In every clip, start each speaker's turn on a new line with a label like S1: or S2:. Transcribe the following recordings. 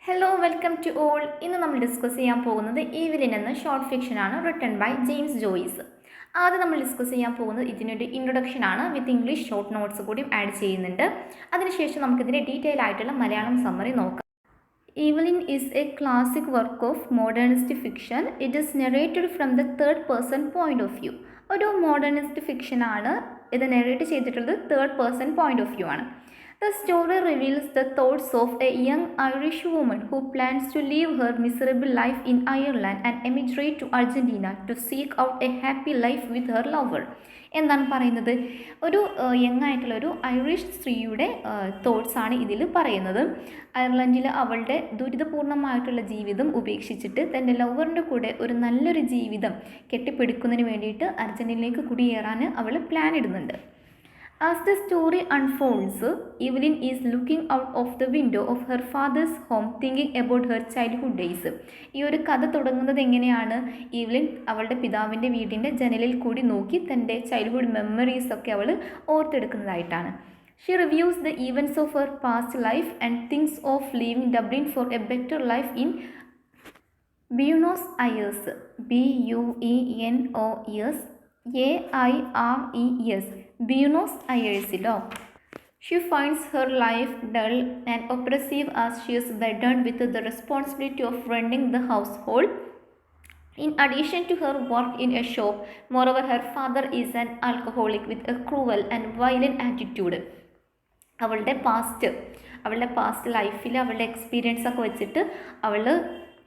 S1: Hello welcome to all. ഇന്ന് നമ്മൾ discuss ചെയ്യാൻ പോകുന്നത് ഈവിലിൻ എന്ന ഷോർട്ട് ഫിക്ഷനാണ് റിട്ടൺ ബൈ ജെയിംസ് ജോയിസ്. ആദ്യം നമ്മൾ ഡിസ്കസ് ചെയ്യാൻ പോകുന്നത് ഇതിനൊരു ഇൻട്രൊഡക്ഷൻ ആണ്, വിത്ത് ഇംഗ്ലീഷ് ഷോർട്ട് നോട്ട്സ് കൂടി ആഡ് ചെയ്യുന്നുണ്ട്. അതിനുശേഷം നമുക്കിതിൻ്റെ ഡീറ്റെയിൽ ആയിട്ടുള്ള മലയാളം സമ്മറി നോക്കാം. Eveline is a classic work of modernist fiction. It is narrated from the third person point of view. ഒരു മോഡേണിസ്റ്റ് ഫിക്ഷനാണ്. ഇത് നെറേറ്റ് ചെയ്തിട്ടുള്ളത് third person point of view ആണ്. The story reveals the thoughts of a young Irish woman who plans to leave her miserable life in Ireland and emigrate to Argentina to seek out a happy life with her lover. എന്താണ് പറയുന്നത്? ഒരു young ആയിട്ടുള്ള ഒരു Irish സ്ത്രീയുടെ thoughts ആണ് ഇതിൽ പറയുന്നത്. അയർലൻഡിൽ അവളുടെ ദുരിതപൂർണമായിട്ടുള്ള ജീവിതം ഉപേക്ഷിച്ചിട്ട് തൻ്റെ ലവറിൻ്റെ കൂടെ ഒരു നല്ലൊരു ജീവിതം കെട്ടിപ്പിടിക്കുന്നതിന് വേണ്ടിയിട്ട് അർജൻറ്റീനയിലേക്ക് കുടിയേറാൻ അവൾ പ്ലാൻ ഇടുന്നുണ്ട്. As the story unfolds, Evelyn is looking out of the window of her father's home thinking about her childhood days. ഈ ഒരു കഥ തുടങ്ങുന്നത് എങ്ങനെയാണ്? ഈവലിൻ അവളുടെ പിതാവിൻ്റെ വീടിൻ്റെ ജനലിൽ കൂടി നോക്കി തൻ്റെ ചൈൽഡ്ഹുഡ് മെമ്മറീസ് ഒക്കെ അവൾ ഓർത്തെടുക്കുന്നതായിട്ടാണ്. She reviews the events of her past life and thinks of leaving Dublin for a better life in Buenos Aires. Buenos Buenos Airesilo. She finds her life dull and oppressive as she is burdened with the responsibility of running the household. In addition to her work in a shop, moreover, her father is an alcoholic with a cruel and violent attitude. അവളുടെ past ലൈഫിൽ അവളുടെ experience ഒക്കെ വെച്ചിട്ട് അവൾ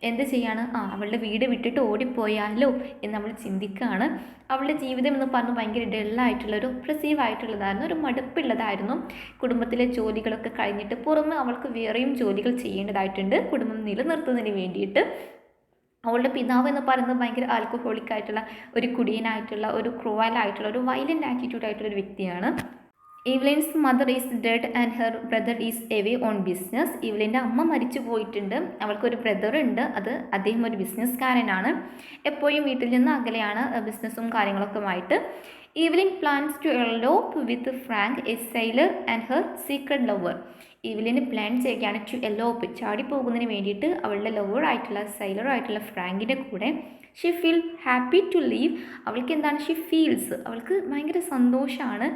S1: എന്ത് ചെയ്യാണ്? അവളുടെ വീട് വിട്ടിട്ട് ഓടിപ്പോയാലോ എന്ന് നമ്മൾ ചിന്തിക്കുകയാണ്. അവളുടെ ജീവിതം എന്ന് പറഞ്ഞാൽ ഭയങ്കര ഡള്ളായിട്ടുള്ളൊരു ഒപ്രസീവ് ആയിട്ടുള്ളതായിരുന്നു, ഒരു മടുപ്പുള്ളതായിരുന്നു. കുടുംബത്തിലെ ജോലികളൊക്കെ കഴിഞ്ഞിട്ട് പുറമെ അവൾക്ക് വേറെയും ജോലികൾ ചെയ്യേണ്ടതായിട്ടുണ്ട് കുടുംബം നിലനിർത്തുന്നതിന് വേണ്ടിയിട്ട്. അവളുടെ പിതാവ് എന്ന് പറയുന്നത് ഭയങ്കര ആൽക്കഹോളിക് ആയിട്ടുള്ള ഒരു കുടിയനായിട്ടുള്ള ഒരു ക്രൂവലായിട്ടുള്ള ഒരു വയലൻ്റ് ആറ്റിറ്റ്യൂഡായിട്ടുള്ള ഒരു വ്യക്തിയാണ്. Eveline's mother is dead and her brother is away on business. ഈവലിൻ്റെ അമ്മ മരിച്ചു പോയിട്ടുണ്ട്, അവൾക്കൊരു ബ്രദർ ഉണ്ട്, അദ്ദേഹം ഒരു ബിസിനസ്സുകാരനാണ്, എപ്പോഴും വീട്ടിൽ നിന്ന് അകലെയാണ് ബിസിനസ്സും കാര്യങ്ങളൊക്കെ ആയിട്ട്. Eveline plans to elope with Frank, a sailor and her secret lover. ഈവലിന് പ്ലാൻ ചെയ്യുകയാണ് ടു എലോപ്പ്, ചാടി പോകുന്നതിന് വേണ്ടിയിട്ട് അവളുടെ ലവറായിട്ടുള്ള സെയിലറായിട്ടുള്ള ഫ്രാങ്കിൻ്റെ കൂടെ. She feel happy to leave. അവൾക്ക് എന്താണ്? ഷീ ഫീൽസ്, അവൾക്ക് ഭയങ്കര സന്തോഷമാണ്.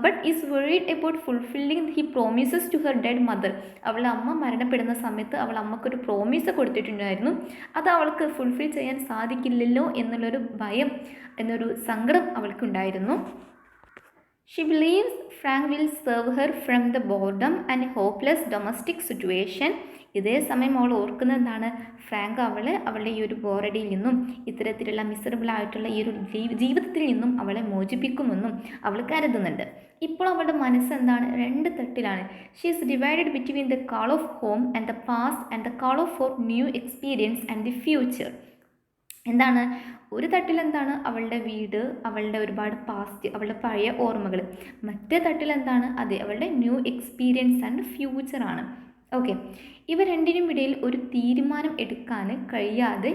S1: But is worried about fulfilling he promises to her dead mother. അവളുടെ അമ്മ മരണപ്പെടുന്ന സമയത്ത് അവൾ അമ്മക്കൊരു പ്രോമിസ് കൊടുത്തിട്ടുണ്ടായിരുന്നു, അത് അവൾക്ക് ഫുൾഫിൽ ചെയ്യാൻ സാധിക്കില്ലല്ലോ എന്നുള്ളൊരു ഭയം, എന്നൊരു സങ്കടം അവൾക്കുണ്ടായിരുന്നു. She believes Frank will save her from the boredom and hopeless domestic situation. ഇതേ സമയം അവൾ ഓർക്കുന്നത് എന്താണ്? ഫ്രാങ്ക് അവളുടെ ഈ ഒരു ബോറടിയിൽ നിന്നും ഇത്തരത്തിലുള്ള മിസറബിളായിട്ടുള്ള ഈ ഒരു ജീവിതത്തിൽ നിന്നും അവളെ മോചിപ്പിക്കുമെന്നും അവൾ കരുതുന്നുണ്ട്. ഇപ്പോൾ അവളുടെ മനസ്സ് എന്താണ്? രണ്ട് തട്ടിലാണ്. She is divided between the call of home and the past and the call of for new experience and the future. എന്താണ്? ഒരു തട്ടിൽ എന്താണ്? അവളുടെ വീട്, അവളുടെ ഒരുപാട് പാസ്റ്റ്, അവളുടെ പഴയ ഓർമ്മകൾ. മറ്റേ തട്ടിൽ എന്താണ്? അതെ, അവളുടെ ന്യൂ എക്സ്പീരിയൻസ് ആൻഡ് ഫ്യൂച്ചറാണ്. ഓക്കെ, ഇവ രണ്ടിനും ഇടയിൽ ഒരു തീരുമാനം എടുക്കാൻ കഴിയാതെ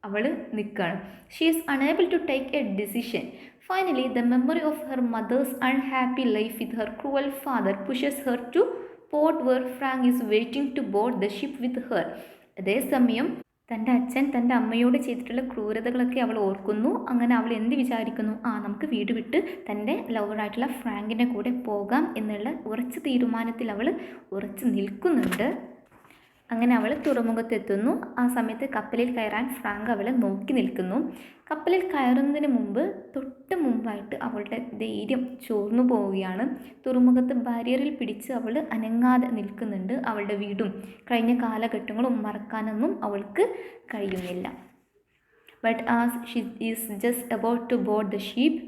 S1: അവൾ നിൽക്കുകയാണ്. She is unable to take a decision. Finally the memory of her mother's unhappy life with her cruel father pushes her to port where Frank is waiting to board the ship with her. അതേസമയം തൻ്റെ അച്ഛൻ തൻ്റെ അമ്മയോട് ചെയ്തിട്ടുള്ള ക്രൂരതകളൊക്കെ അവൾ ഓർക്കുന്നു. അങ്ങനെ അവൾ എന്ത് വിചാരിക്കുന്നു? നമുക്ക് വീട് വിട്ട് തൻ്റെ ലവറായിട്ടുള്ള ഫ്രാങ്കിൻ്റെ കൂടെ പോകാം എന്നുള്ള ഉറച്ച തീരുമാനത്തിൽ അവൾ ഉറച്ചു നിൽക്കുന്നുണ്ട്. അങ്ങനെ അവൾ തുറമുഖത്തെത്തുന്നു. ആ സമയത്ത് കപ്പലിൽ കയറാൻ ഫ്രാങ്ക് അവളെ നോക്കി നിൽക്കുന്നു. കപ്പലിൽ കയറുന്നതിന് തൊട്ട് മുമ്പായിട്ട് അവളുടെ ധൈര്യം ചോർന്നു പോവുകയാണ്. തുറമുഖത്ത് ബാരിയറിൽ പിടിച്ച് അവൾ അനങ്ങാതെ നിൽക്കുന്നുണ്ട്. അവളുടെ വീടും കഴിഞ്ഞ കാലഘട്ടങ്ങളും മറക്കാനൊന്നും അവൾക്ക് കഴിയുന്നില്ല. But as she is just about to board the ship,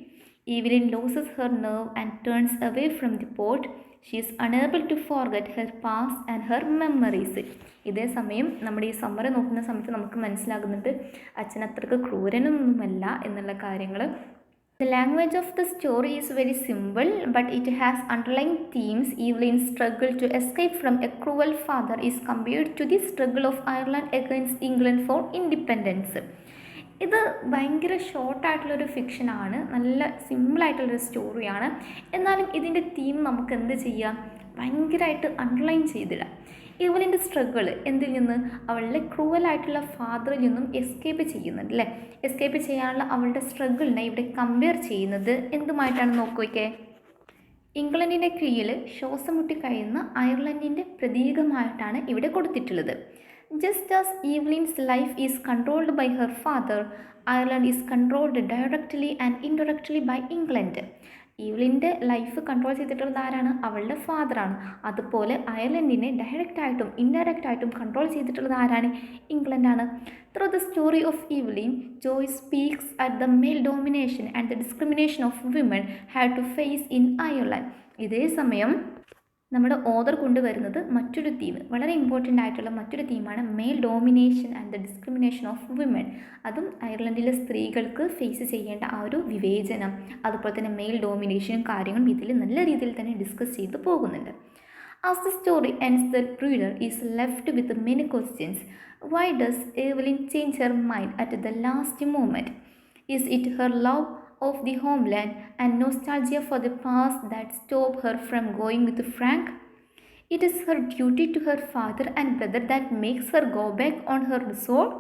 S1: Eveline loses her nerve and turns away from the port. She is unable to forget her past and her memories. ഇതേ സമയം നമ്മുടെ ഈ സമ്മറി നോക്കുന്ന സമയത്ത് നമുക്ക് മനസ്സിലാകുന്നുണ്ട് അച്ഛൻ അത്രയ്ക്ക് ക്രൂരനൊന്നുമല്ല എന്നുള്ള കാര്യങ്ങൾ. The language of the story is very simple, but it has underlying themes. Evelyn's struggle to escape from a cruel father is compared to the struggle of Ireland against England for independence. ഇത് ഭയങ്കര ഷോർട്ടായിട്ടുള്ളൊരു ഫിക്ഷനാണ്, നല്ല സിമ്പിളായിട്ടുള്ളൊരു സ്റ്റോറിയാണ്. എന്നാലും ഇതിൻ്റെ theme നമുക്ക് എന്ത് ചെയ്യാം? ഭയങ്കരമായിട്ട് അണ്ടർലൈൻ ചെയ്തിടാം. ഇവളിൻ്റെ സ്ട്രഗിൾ എന്തിൽ നിന്ന്, അവളുടെ ക്രൂവലായിട്ടുള്ള ഫാദറിൽ നിന്നും എസ്കേപ്പ് ചെയ്യുന്നുണ്ട് അല്ലേ. എസ്കേപ്പ് ചെയ്യാനുള്ള അവളുടെ സ്ട്രഗിളിനെ ഇവിടെ കമ്പയർ ചെയ്യുന്നത് എന്തുമായിട്ടാണ് നോക്കുകയൊക്കെ, ഇംഗ്ലണ്ടിൻ്റെ കീഴിൽ ശ്വാസം മുട്ടി കഴിയുന്ന അയർലൻഡിൻ്റെ പ്രതീകമായിട്ടാണ് ഇവിടെ കൊടുത്തിട്ടുള്ളത്. Just as Eveline's life is controlled by her father, Ireland is controlled directly and indirectly by England. ഈവ്ലിൻ്റെ ലൈഫ് കൺട്രോൾ ചെയ്തിട്ടുള്ളത് ആരാണ്, അവളുടെ ഫാദറാണ്. അതുപോലെ അയർലൻഡിനെ ഡയറക്റ്റായിട്ടും ഇൻഡയറക്റ്റായിട്ടും കൺട്രോൾ ചെയ്തിട്ടുള്ളത് ആരാണ്, ഇംഗ്ലണ്ടാണ്. Through the story of Eveline, Joyce speaks at the male domination and the discrimination of women had to face in Ireland. ഇതേ സമയം നമ്മുടെ ഓതർ കൊണ്ടുവരുന്നത് മറ്റൊരു തീം, വളരെ ഇമ്പോർട്ടൻ്റ് ആയിട്ടുള്ള മറ്റൊരു തീമാണ് male domination and the discrimination of women. അതും അയർലൻഡിലെ സ്ത്രീകൾക്ക് ഫേസ് ചെയ്യേണ്ട ആ ഒരു വിവേചനം, അതുപോലെ തന്നെ മെയിൽ ഡോമിനേഷനും കാര്യങ്ങളും ഇതിൽ നല്ല രീതിയിൽ തന്നെ ഡിസ്കസ് ചെയ്ത് പോകുന്നുണ്ട്. As the story ends, the reader is left with many questions. Why does Evelyn change her mind at the last moment? Is it her love of the homeland and nostalgia for the past that stop her from going with Frank? It is her duty to her father and brother that makes her go back on her resolve?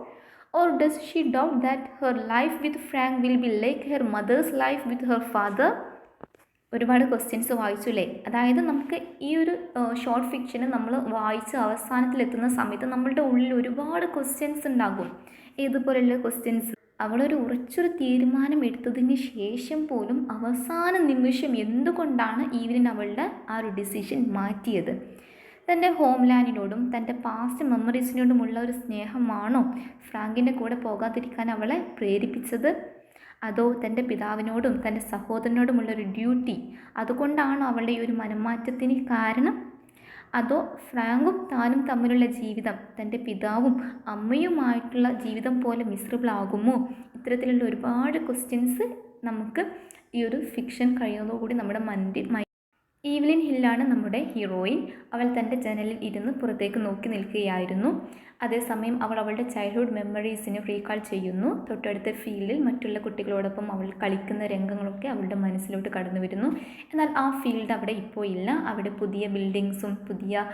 S1: Or does she doubt that her life with Frank will be like her mother's life with her father? ഒരുപാട് questions വായിച്ചു അല്ലേ. അതായത് നമുക്ക് ഈ ഒരു short fiction നമ്മൾ വായിച്ച് അവസാനത്തിലെത്തുന്ന സമയത്ത് നമ്മളുടെ ഉള്ളിൽ ഒരുപാട് ക്വസ്റ്റ്യൻസ് ഉണ്ടാകും. ഇതുപോലെയുള്ള ക്വസ്റ്റ്യൻസ്, അവളൊരു ഉറച്ചൊരു തീരുമാനം എടുത്തതിന് ശേഷം പോലും അവസാന നിമിഷം എന്തുകൊണ്ടാണ് ഈവനിൻ അവളുടെ ആ ഒരു ഡിസിഷൻ മാറ്റിയത്? തൻ്റെ ഹോംലാൻഡിനോടും തൻ്റെ പാസ്റ്റ് മെമ്മറീസിനോടുമുള്ള ഒരു സ്നേഹമാണോ ഫ്രാങ്കിൻ്റെ കൂടെ പോകാതിരിക്കാൻ അവളെ പ്രേരിപ്പിച്ചത്? അതോ തൻ്റെ പിതാവിനോടും തൻ്റെ സഹോദരനോടുമുള്ളൊരു ഡ്യൂട്ടി, അതുകൊണ്ടാണോ അവളുടെ ഈ ഒരു മനംമാറ്റത്തിന് കാരണം? അതോ ഫ്രാങ്കും താനും തമ്മിലുള്ള ജീവിതം തൻ്റെ പിതാവും അമ്മയുമായിട്ടുള്ള ജീവിതം പോലെ മിസറബിൾ ആകുമോ? ഇത്തരത്തിലുള്ള ഒരുപാട് ക്വസ്റ്റ്യൻസ് നമുക്ക് ഈ ഒരു ഫിക്ഷൻ കഴിയുന്നതോടുകൂടി നമ്മുടെ ഈവ്ലിൻ ഹില്ലാണ് നമ്മുടെ ഹീറോയിൻ. അവൾ തൻ്റെ ജനലിൽ ഇരുന്ന് പുറത്തേക്ക് നോക്കി നിൽക്കുകയായിരുന്നു. അതേസമയം അവൾ അവളുടെ ചൈൽഡ്ഹുഡ് മെമ്മറീസിനെ റീകാൾ ചെയ്യുന്നു. തൊട്ടടുത്ത ഫീൽഡിൽ മറ്റുള്ള കുട്ടികളോടൊപ്പം അവൾ കളിക്കുന്ന രംഗങ്ങളൊക്കെ അവളുടെ മനസ്സിലോട്ട് കടന്നു വരുന്നു. എന്നാൽ ആ ഫീൽഡ് അവിടെ ഇപ്പോൾ ഇല്ല. അവിടെ പുതിയ ബിൽഡിങ്സും പുതിയ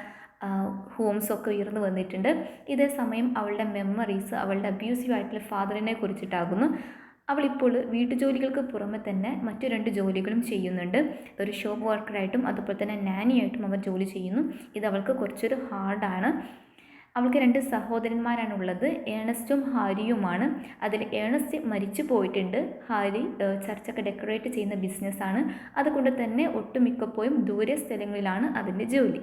S1: ഹോംസൊക്കെ ഉയർന്നു വന്നിട്ടുണ്ട്. ഇതേ സമയം അവളുടെ മെമ്മറീസ് അവളുടെ അബ്യൂസീവ് ആയിട്ടുള്ള ഫാദറിനെ കുറിച്ചിട്ടാകുന്നു. അവളിപ്പോൾ വീട്ടുജോലികൾക്ക് പുറമെ തന്നെ മറ്റു 2 ജോലികളും ചെയ്യുന്നുണ്ട്. ഒരു ഷോപ്പ് വർക്കറായിട്ടും അതുപോലെ തന്നെ നാനിയായിട്ടും അവർ ജോലി ചെയ്യുന്നു. ഇത് അവൾക്ക് കുറച്ചൊരു ഹാർഡാണ്. അവൾക്ക് 2 സഹോദരന്മാരാണുള്ളത്, ഏണസ്റ്റും ഹാരിയുമാണ്. അതിൽ ഏണസ്റ്റ് മരിച്ചു പോയിട്ടുണ്ട്. ഹാരി ചർച്ചൊക്കെ ഡെക്കറേറ്റ് ചെയ്യുന്ന ബിസിനസ്സാണ്. അതുകൊണ്ട് തന്നെ ഒട്ടുമിക്കപ്പോഴും ദൂരെ സ്ഥലങ്ങളിലാണ് അതിൻ്റെ ജോലി.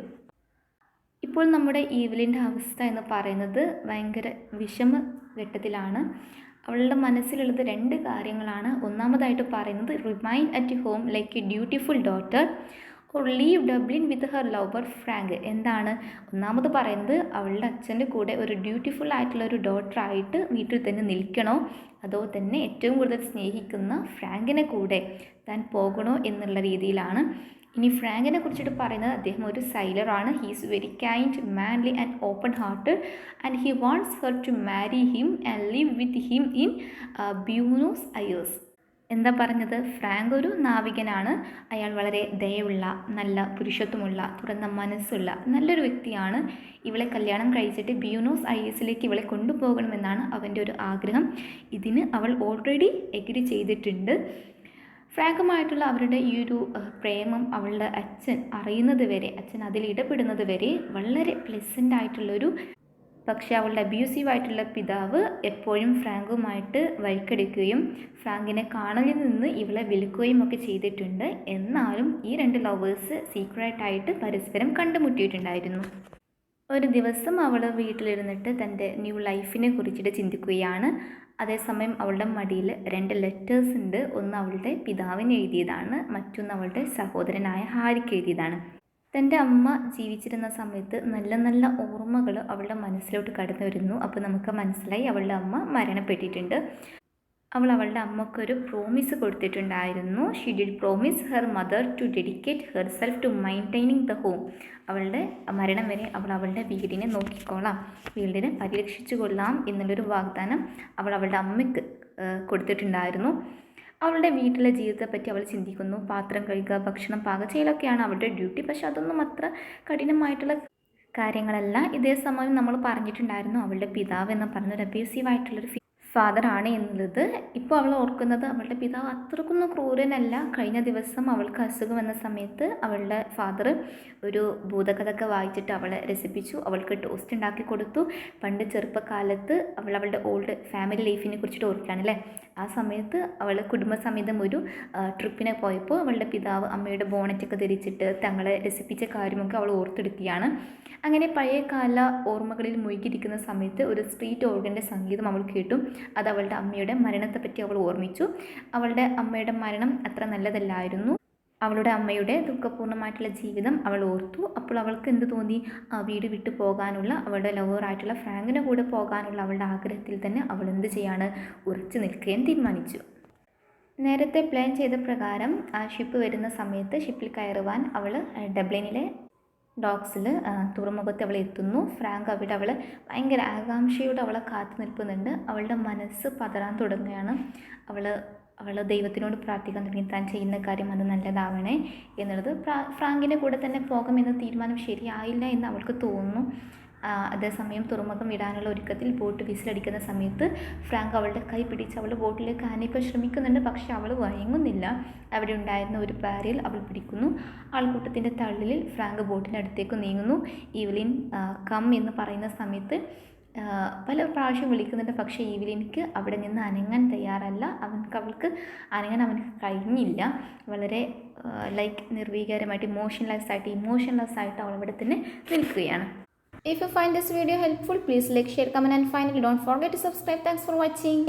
S1: ഇപ്പോൾ നമ്മുടെ ഈവലിൻ്റെ അവസ്ഥ എന്ന് പറയുന്നത് ഭയങ്കര വിഷമഘട്ടത്തിലാണ്. അവളുടെ മനസ്സിലുള്ളത് 2 കാര്യങ്ങളാണ്. ഒന്നാമതായിട്ട് പറയുന്നത് remain at home like A dutiful daughter or leave Dublin with her lover Frank. എന്താണ് ഒന്നാമത് പറയുന്നത്? അവളുടെ അച്ഛൻ്റെ കൂടെ ഒരു ഡ്യൂട്ടിഫുൾ ആയിട്ടുള്ള ഒരു ഡോട്ടറായിട്ട് വീട്ടിൽ തന്നെ നിൽക്കണോ, അതോ തന്നെ ഏറ്റവും കൂടുതൽ സ്നേഹിക്കുന്ന ഫ്രാങ്കിനെ കൂടെ താൻ പോകണോ എന്നുള്ള രീതിയിലാണ്. ഇനി ഫ്രാങ്കിനെ കുറിച്ചിട്ട് പറയുന്നത് അദ്ദേഹം ഒരു സൈലറാണ്. He is very kind, manly and open hearted and he wants her to marry him and live with him in Buenos Aires. എന്താ പറഞ്ഞത്? ഫ്രാങ്ക് ഒരു നാവികനാണ്. അയാൾ വളരെ ദയവുള്ള, നല്ല പുരുഷത്വമുള്ള, തുറന്ന മനസ്സുള്ള നല്ലൊരു വ്യക്തിയാണ്. ഇവളെ കല്യാണം കഴിച്ചിട്ട് ബ്യൂണോസ് അയേഴ്സിലേക്ക് ഇവളെ കൊണ്ടുപോകണമെന്നാണ് അവൻ്റെ ഒരു ആഗ്രഹം. ഇതിന് അവൾ ഓൾറെഡി എഗ്രി ചെയ്തിട്ടുണ്ട്. ഫ്രാങ്കുമായിട്ടുള്ള അവരുടെ ഈ ഒരു പ്രേമം അവളുടെ അച്ഛൻ അറിയുന്നത് വരെ, അച്ഛൻ അതിൽ ഇടപെടുന്നത് വരെ വളരെ പ്ലസൻ്റ് ആയിട്ടുള്ളൊരു, പക്ഷേ അവളുടെ അബ്യൂസീവായിട്ടുള്ള പിതാവ് എപ്പോഴും ഫ്രാങ്കുമായിട്ട് വഴിക്കടിക്കുകയും ഫ്രാങ്കിനെ കാണലിൽ നിന്ന് ഇവളെ വിൽക്കുകയും ഒക്കെ ചെയ്തിട്ടുണ്ട്. എന്നാലും ഈ 2 ലവേഴ്സ് സീക്രട്ടായിട്ട് പരസ്പരം കണ്ടുമുട്ടിയിട്ടുണ്ടായിരുന്നു. ഒരു ദിവസം അവൾ വീട്ടിലിരുന്നിട്ട് തൻ്റെ ന്യൂ ലൈഫിനെ കുറിച്ചിട്ട് ചിന്തിക്കുകയാണ്. അതേസമയം അവളുടെ മടിയിൽ 2 ലെറ്റേഴ്സ് ഉണ്ട്. ഒന്ന് അവളുടെ പിതാവിന് എഴുതിയതാണ്, മറ്റൊന്ന് അവളുടെ സഹോദരനായ ഹാരിക്ക് എഴുതിയതാണ്. തൻ്റെ അമ്മ ജീവിച്ചിരുന്ന സമയത്ത് നല്ല നല്ല ഓർമ്മകൾ അവളുടെ മനസ്സിലോട്ട് കടന്നു വരുന്നു. അപ്പോൾ നമുക്ക് മനസ്സിലായി അവളുടെ അമ്മ മരണപ്പെട്ടിട്ടുണ്ട്. അവൾ അവളുടെ അമ്മക്കൊരു പ്രോമിസ് കൊടുത്തിട്ടുണ്ടായിരുന്നു. She did promise her mother to dedicate herself to maintaining the home. അവളുടെ മരണം വരെ അവൾ അവളുടെ വീടിനെ നോക്കിക്കോളാം, വീടിനെ പരിരക്ഷിച്ചു കൊള്ളാം എന്നുള്ളൊരു വാഗ്ദാനം അവൾ അവളുടെ അമ്മയ്ക്ക് കൊടുത്തിട്ടുണ്ടായിരുന്നു. അവളുടെ വീട്ടിലെ ജീവിതത്തെപ്പറ്റി അവൾ ചിന്തിക്കുന്നു. പാത്രം കഴുകുക, ഭക്ഷണം പാകം ചെയ്യലൊക്കെയാണ് അവളുടെ ഡ്യൂട്ടി. പക്ഷെ അതൊന്നും അത്ര കഠിനമായിട്ടുള്ള കാര്യങ്ങളെല്ലാം ഇതേ സമയം നമ്മൾ പറഞ്ഞിട്ടുണ്ടായിരുന്നു അവളുടെ പിതാവ് എന്ന് പറഞ്ഞൊരു അബ്യൂസീവായിട്ടുള്ളൊരു ഫാദറാണ് എന്നുള്ളത്. ഇപ്പോൾ അവൾ ഓർക്കുന്നത് അവളുടെ പിതാവ് അത്രക്കൊന്നും ക്രൂരനല്ല. കഴിഞ്ഞ ദിവസം അവൾക്ക് അസുഖം വന്ന സമയത്ത് അവളുടെ ഫാദർ ഒരു ഭൂതകഥയൊക്കെ വായിച്ചിട്ട് അവളെ രസിപ്പിച്ചു. അവൾക്ക് ടോസ്റ്റ് ഉണ്ടാക്കി കൊടുത്തു. പണ്ട് ചെറുപ്പകാലത്ത് അവളുടെ ഓൾഡ് ഫാമിലി ലൈഫിനെ കുറിച്ചിട്ട് ഓർക്കുകയാണല്ലേ. ആ സമയത്ത് അവൾ കുടുംബസമേതം ഒരു ട്രിപ്പിനെ പോയപ്പോൾ അവളുടെ പിതാവ് അമ്മയുടെ ബോണറ്റൊക്കെ ധരിച്ചിട്ട് തങ്ങളെ രസിപ്പിച്ച കാര്യമൊക്കെ അവൾ ഓർത്തെടുക്കുകയാണ്. അങ്ങനെ പഴയകാല ഓർമ്മകളിൽ മുഴുകിയിരിക്കുന്ന സമയത്ത് ഒരു സ്ട്രീറ്റ് ഓർഗൻ്റെ സംഗീതം അവൾ കേട്ടു. അത് അവളുടെ അമ്മയുടെ മരണത്തെപ്പറ്റി അവൾ ഓർമ്മിച്ചു. അവളുടെ അമ്മയുടെ മരണം അത്ര നല്ലതല്ലായിരുന്നു. അവളുടെ അമ്മയുടെ ദുഃഖപൂർണ്ണമായിട്ടുള്ള ജീവിതം അവൾ ഓർത്തു. അപ്പോൾ അവൾക്ക് എന്ത് തോന്നി? ആ വീട് വിട്ടു പോകാനുള്ള, അവളുടെ ലവറായിട്ടുള്ള ഫ്രാങ്കിൻ്റെ കൂടെ പോകാനുള്ള അവളുടെ ആഗ്രഹത്തിൽ തന്നെ അവൾ എന്ത് ചെയ്യാണ്? ഉറച്ചു നിൽക്കുകയും തീരുമാനിച്ചു. നേരത്തെ പ്ലാൻ ചെയ്ത പ്രകാരം ആ ഷിപ്പ് വരുന്ന സമയത്ത് ഷിപ്പിൽ കയറുവാൻ അവൾ ഡബ്ലിനിലെ ഡോക്സിൽ തുറമുഖത്ത് അവൾ എത്തുന്നു. ഫ്രാങ്ക് അവിടെ അവൾ ഭയങ്കര ആകാംക്ഷയോടെ അവളെ കാത്തു നിൽക്കുന്നുണ്ട്. അവളുടെ മനസ്സ് പതറാൻ തുടങ്ങുകയാണ്. അവൾ ദൈവത്തിനോട് പ്രാർത്ഥിക്കാൻ തുടങ്ങി, താൻ ചെയ്യുന്ന കാര്യം അത് നല്ലതാവണേ എന്നുള്ളത്. ഫ്രാങ്കിൻ്റെ കൂടെ തന്നെ പോകാമെന്ന തീരുമാനം ശരിയായില്ല എന്ന് അവൾക്ക് തോന്നുന്നു. അതേസമയം തുറമുഖം വിടാനുള്ള ഒരുക്കത്തിൽ ബോട്ട് വിസിലടിക്കുന്ന സമയത്ത് ഫ്രാങ്ക് അവളുടെ കൈ പിടിച്ച് അവൾ ബോട്ടിലേക്ക് ആനയിക്കാൻ ശ്രമിക്കുന്നുണ്ട്. പക്ഷേ അവൾ വഴങ്ങുന്നില്ല. അവിടെ ഉണ്ടായിരുന്ന ഒരു പാരയിൽ അവൾ പിടിക്കുന്നു. ആൾക്കൂട്ടത്തിൻ്റെ തള്ളിൽ ഫ്രാങ്ക് ബോട്ടിൻ്റെ അടുത്തേക്ക് നീങ്ങുന്നു. ഈവലിൻ കം എന്ന് പറയുന്ന സമയത്ത് പല പ്രാവശ്യം വിളിക്കുന്നുണ്ട്. പക്ഷേ ഈവലിൻക്ക് അവിടെ നിന്ന് അനങ്ങാൻ തയ്യാറല്ല. അവൾക്ക് അനങ്ങാൻ അവനക്ക് കഴിഞ്ഞില്ല. വളരെ നിർവീകാരമായിട്ട് ഇമോഷൻലെസ് ആയിട്ട് അവൾ അവിടെ തന്നെ നിൽക്കുകയാണ്. If you find this video helpful, please like, share, comment and finally don't forget to subscribe. Thanks for watching.